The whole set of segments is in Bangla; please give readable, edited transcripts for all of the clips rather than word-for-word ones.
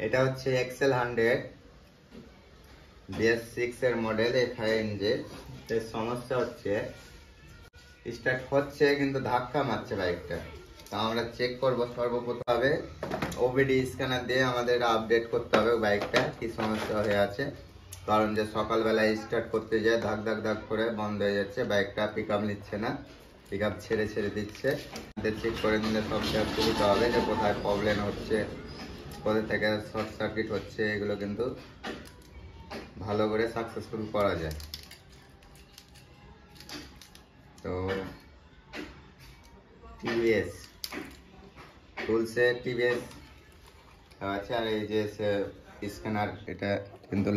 এটা হচ্ছে এক্সেল 100 BS6 এর মডেল FI ইঞ্জিন। এর সমস্যা হচ্ছে স্টার্ট হচ্ছে কিন্তু ধাক্কা মারছে বাইকটা। তো আমরা চেক করব সর্বপ্রথমে ওবিডি স্ক্যানার দিয়ে আমাদের আপডেট করতে হবে বাইকটা কি সমস্যা হয়ে আছে। কারণ যে সকালবেলায় স্টার্ট করতে যায় ধাক ধাক ধাক করে বন্ধ হয়ে যাচ্ছে, বাইকটা পিকআপ নিচ্ছে না, পিকআপ ছেড়ে ছেড়ে দিচ্ছে। চেক করে নিলে সবচেয়ে সুবিধা হবে যে কোথায় প্রবলেম হচ্ছে, কোথা থেকে শর্ট সার্কিট হচ্ছে, এগুলো কিন্তু ভালো করে সাকসেসফুল করা যায়। তো টিভিএস টুলসে টিভিএস আছে, আর এই যে স্ক্যানার এটা কিন্তু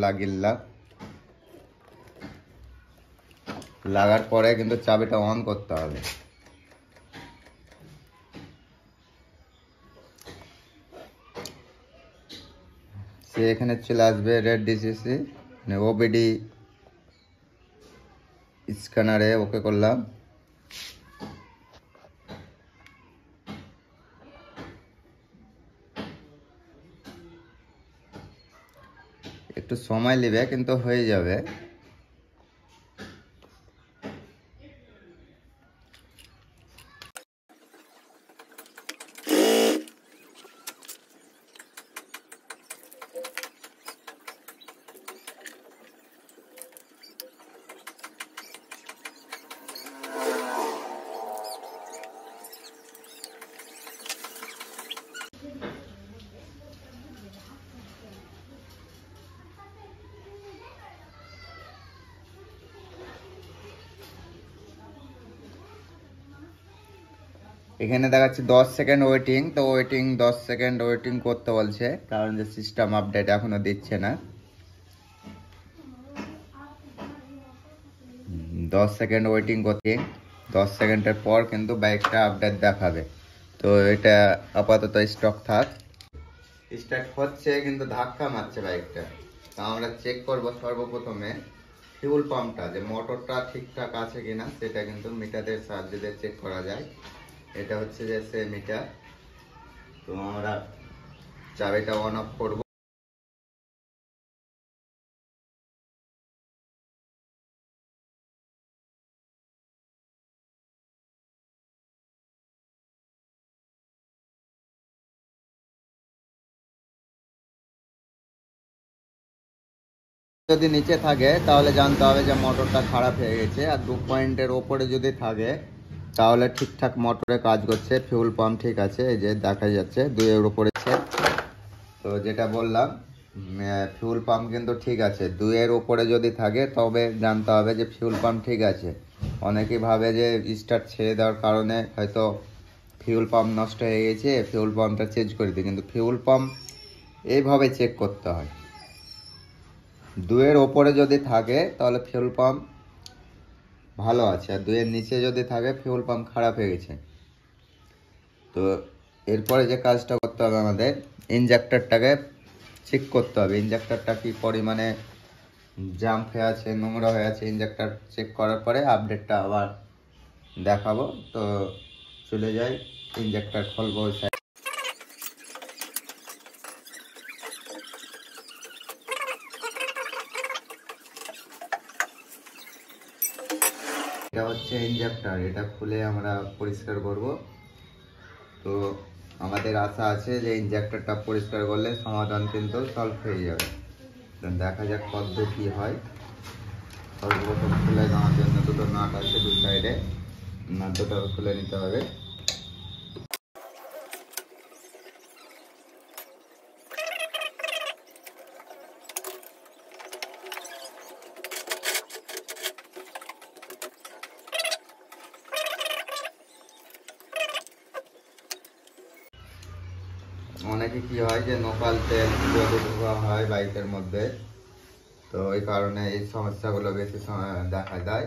লাগার পরে কিন্তু চাবিটা অন করতে হবে। সে এখানে চলে আসবে রেড ডিসিসি ওবিডি স্ক্যানারে ওকে করলাম। একটু সময় নেবে কিন্তু হয়ে যাবে। এখানে দেখাচ্ছে 10 সেকেন্ড ওয়েটিং। তো 10 সেকেন্ড ওয়েটিং করতে বলছে, কারণ যে সিস্টেম আপডেট এখনো দিচ্ছে না। 10 সেকেন্ড ওয়েটিং করতে, 10 সেকেন্ডের পর কিন্তু বাইকটা আপডেট দেখাবে। তো এটা আপাতত স্টক থাক। স্টার্ট হচ্ছে কিন্তু ধাক্কা মারছে বাইকটা। তো আমরা চেক করব সর্বপ্রথমে ফিউল পাম্পটা, যে মোটরটা ঠিকঠাক আছে কিনা, সেটা কিন্তু মিটারের সাহায্যে চেক করা যায়। এটা হচ্ছে যে সে মিটার। তো আমরা চাবিটা অন অফ করব। যদি নিচে থাকে তাহলে জানতে হবে যে মোটরটা খারাপ হয়ে গেছে, আর 2 পয়েন্টের ওপরে যদি থাকে তাহলে ঠিকঠাক মোটরে কাজ করছে, ফিউল পাম্প ঠিক আছে। এই যে দেখা যাচ্ছে 2 এর উপরে। তো যেটা বললাম ফিউল পাম্প কিন্তু ঠিক আছে। 2 এর উপরে যদি থাকে তবে জানতে হবে যে ফিউল পাম্প ঠিক আছে। অনেকেই ভাবে যে স্টার্ট ছেড়ে দেওয়ার কারণে হয়তো ফিউল পাম্প নষ্ট হয়ে গেছে, ফিউল পাম্পটা চেঞ্জ করে দিই। কিন্তু ফিউল পাম্প এইভাবে চেক করতে হয়। 2 এর ওপরে যদি থাকে তাহলে ফিউল পাম্প ভালো আছে, আর 2 এর নিচে যদি থাকে ফিউল পাম্প খারাপ হয়ে গেছে। তো এরপরে যে কাজটা করতে হবে আমাদের ইঞ্জেক্টরটাকে চেক করতে হবে। ইঞ্জেক্টরটা কি পরিমাণে জাম্প হয়ে আছে, নোংরা হয়ে আছে। ইঞ্জেক্টর চেক করার পরে আপডেটটা আবার দেখাবো। তো চলে যাই, ইঞ্জেক্টর খুলবো। এটা হচ্ছে ইঞ্জেক্টর, এটা খুলে আমরা পরিষ্কার করব। তো আমাদের আশা আছে যে ইঞ্জেক্টরটা পরিষ্কার করলে সমাধান কিন্তু সলভ হয়ে যাবে। দেখা যাক কত কি হয়। সর্বপ্রথম খুলে নেওয়ার জন্য দুটো নাট আছে 2 সাইডে, নাট দুটো খুলে নিতে হবে। অনেকে কি হয় যে লোকাল তেল যদি ঢোকা হয় বাইকের মধ্যে, তো ওই কারণে এই সমস্যাগুলো বেশি সময় দেখা যায়।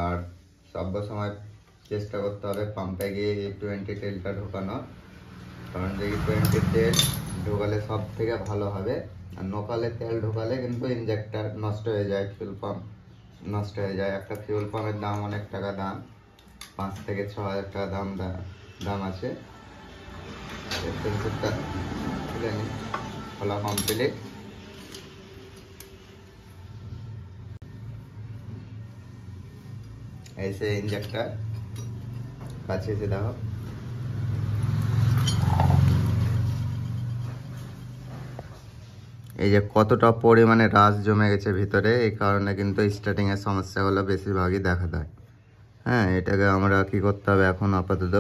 আর সব সময় চেষ্টা করতে হবে পাম্পে গিয়ে E20 তেলটা ঢোকানোর, কারণ যে E20 তেল ঢোকালে সব থেকে ভালো হবে। আর লোকালে তেল ঢোকালে কিন্তু ইঞ্জেক্টর নষ্ট হয়ে যায়, ফিউল পাম্প নষ্ট হয়ে যায়। একটা ফিউল পাম্পের দাম অনেক টাকা দাম, 5 থেকে 6 হাজার টাকা দাম আছে। খুলে নিই। খোলা কমপ্লিট। এই সে ইঞ্জেক্টর কাছে এসে দেখো, এই যে কতটা পরিমাণে রাস জমে গেছে ভিতরে, এই কারণে কিন্তু স্টার্টিং এর সমস্যাগুলো বেশিরভাগই দেখা দেয়। হ্যাঁ, এটাকে আমরা কি করতে হবে এখন আপাতত,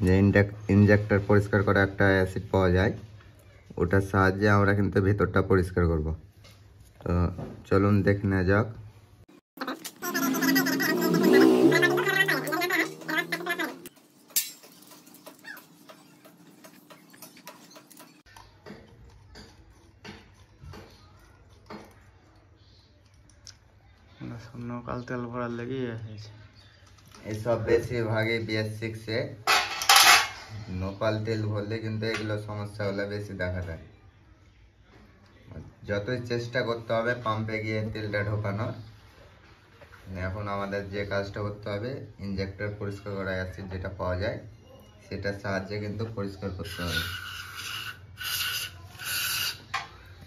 যে ইঞ্জেক্টর পরিষ্কার করা একটা অ্যাসিড পাওয়া যায়, ওটার সাহায্যে আমরা কিন্তু ভেতরটা পরিষ্কার করব। তো চলুন দেখে নেওয়া যাক। নকাল তেল ভরার লেগে এইসব বেশিরভাগই BS6 এ নকাল তেল ভরলে কিন্তু এগুলো সমস্যাগুলো বেশি দেখা দেয়। যতই চেষ্টা করতে হবে পাম্পে গিয়ে তেলটা ঢোকানোর, এখন আমাদের যে কাজটা করতে হবে, ইঞ্জেক্টর পরিষ্কার করা অ্যাসিড যেটা পাওয়া যায় সেটার সাহায্যে কিন্তু পরিষ্কার করতে হবে।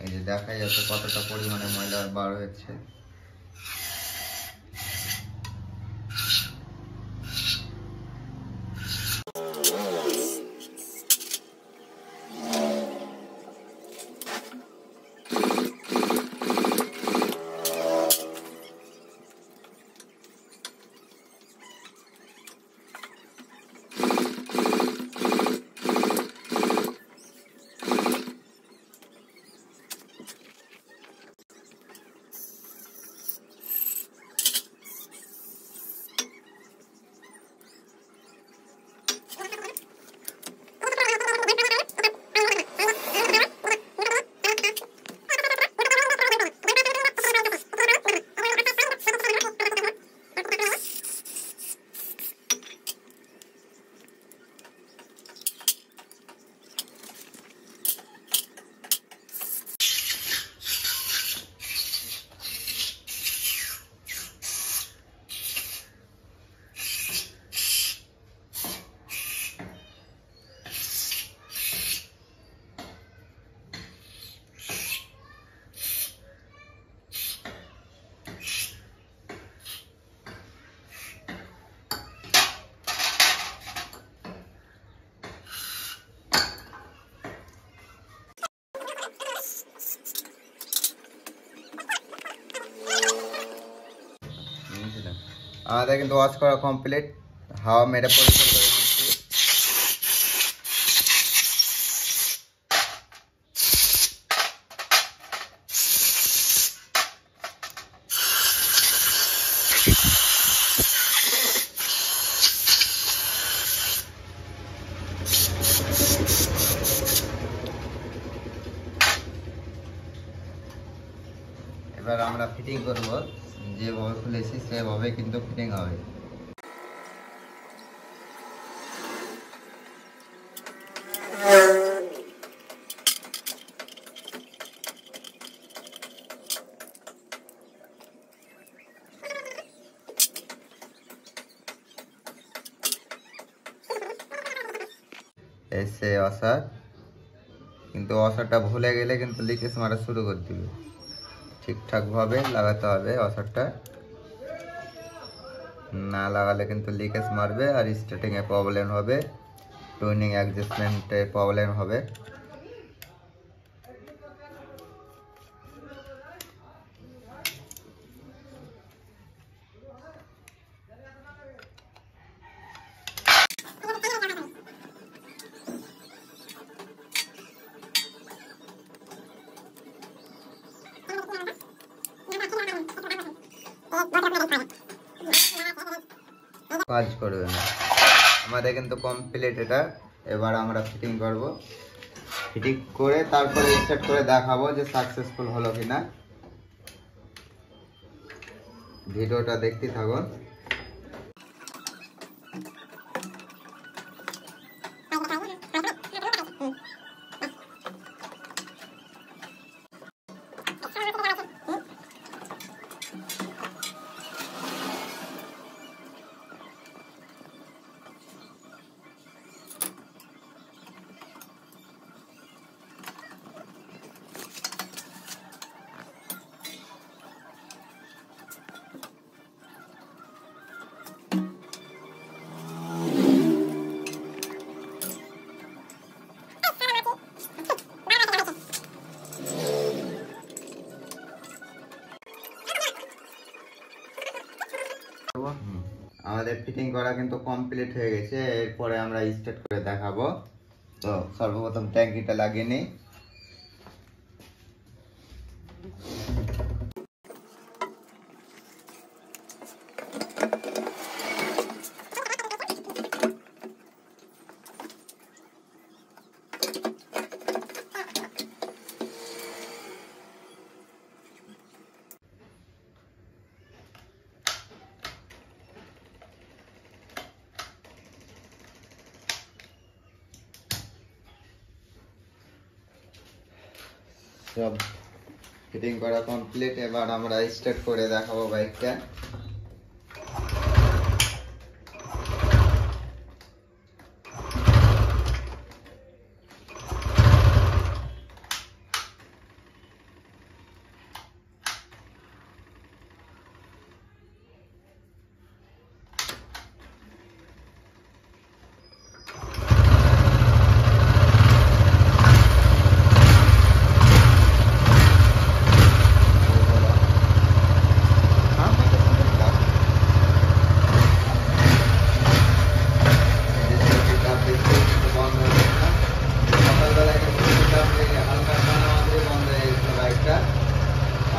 এই যে দেখা যাচ্ছে কতটা পরিমাণে ময়লা বার হয়েছে। আমাদের কিন্তু ওয়াশ করা কমপ্লিট, হাওয়া মেরে পরিষ্কার করে নিচ্ছি। এবার আমরা ফিটিং করব, যেভাবে খুলেছি সেভাবে কিন্তু ফিটিং হবে। এসে ওয়াশার, কিন্তু ওয়াশারটা ভুলে গেলে কিন্তু লিকেজ মারা শুরু করে দিবে। ঠিকঠাকভাবে লাগাতে হবে ওয়াশারটা, না লাগালে কিন্তু লিকেজ মারবে আর স্টার্টিংয়ে প্রবলেম হবে, টুইনিং অ্যাডজাস্টমেন্টে প্রবলেম হবে। কাজ করবে না, আমাদের কিন্তু কমপ্লিট এটা। এবার আমরা ফিটিং করব, ফিটিং করে তারপরে স্টার্ট করে দেখাবো যে সাকসেসফুল হলো কিনা। ভিডিওটা দেখতে থাকুন। আমাদের ফিটিং করা কিন্তু কমপ্লিট হয়ে গেছে। এরপরে আমরা স্টার্ট করে দেখাবো। তো সর্বপ্রথম ট্যাঙ্কিটা লাগিয়ে নিই। সব ফিটিং করা কমপ্লিট, এবার আমরা স্টার্ট করে দেখাবো বাইকটা।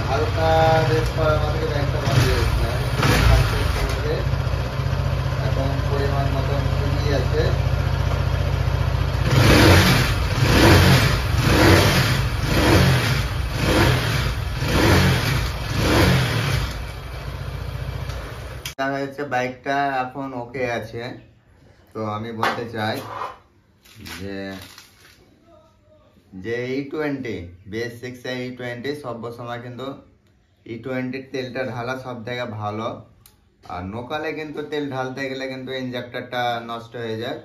হালকা রেস করার মাত্র ব্যাগটা বন্ধ হয়েছিল, এখন পরিমাণ মতন ঠিকই আছে। দেখা যাচ্ছে বাইকটা এখন ওকে আছে। তো আমি বলতে চাই যে E20 BS6 E20 সব সময় কিন্তু E20 তেলটা ঢালা সব থেকে ভালো। আর নোকালে কিন্তু তেল ঢালতে গেলে কিন্তু ইঞ্জেক্টরটা নষ্ট হয়ে যায়,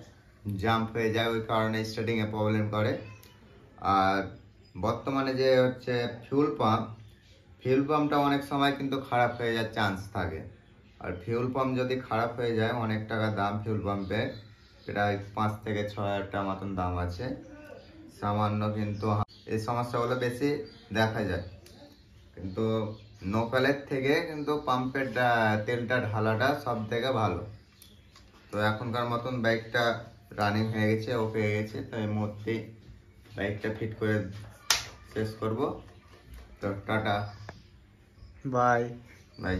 জাম্প হয়ে যায়, ওই কারণে স্টার্টিং এ প্রবলেম করে। আর বর্তমানে যে হচ্ছে ফিউল পাম্পটা অনেক সময় কিন্তু খারাপ হয়ে যাওয়ার চান্স থাকে। আর ফিউল পাম্প যদি খারাপ হয়ে যায়, অনেক টাকা দাম ফিউল পাম্পের, প্রায় 5 থেকে 6 হাজার টাকা মতন দাম আছে সামান্য। কিন্তু এই সমস্যাগুলো বেশি দেখা যায়, কিন্তু নোকালের থেকে কিন্তু পাম্পের তেলটা ঢালাটা সব থেকে ভালো। তো এখনকার মতন বাইকটা রানিং হয়ে গেছে, ওকে হয়ে গেছে। তো এই মুহূর্তে বাইকটা ফিট করে শেষ করব। তো টাটা, বাই বাই।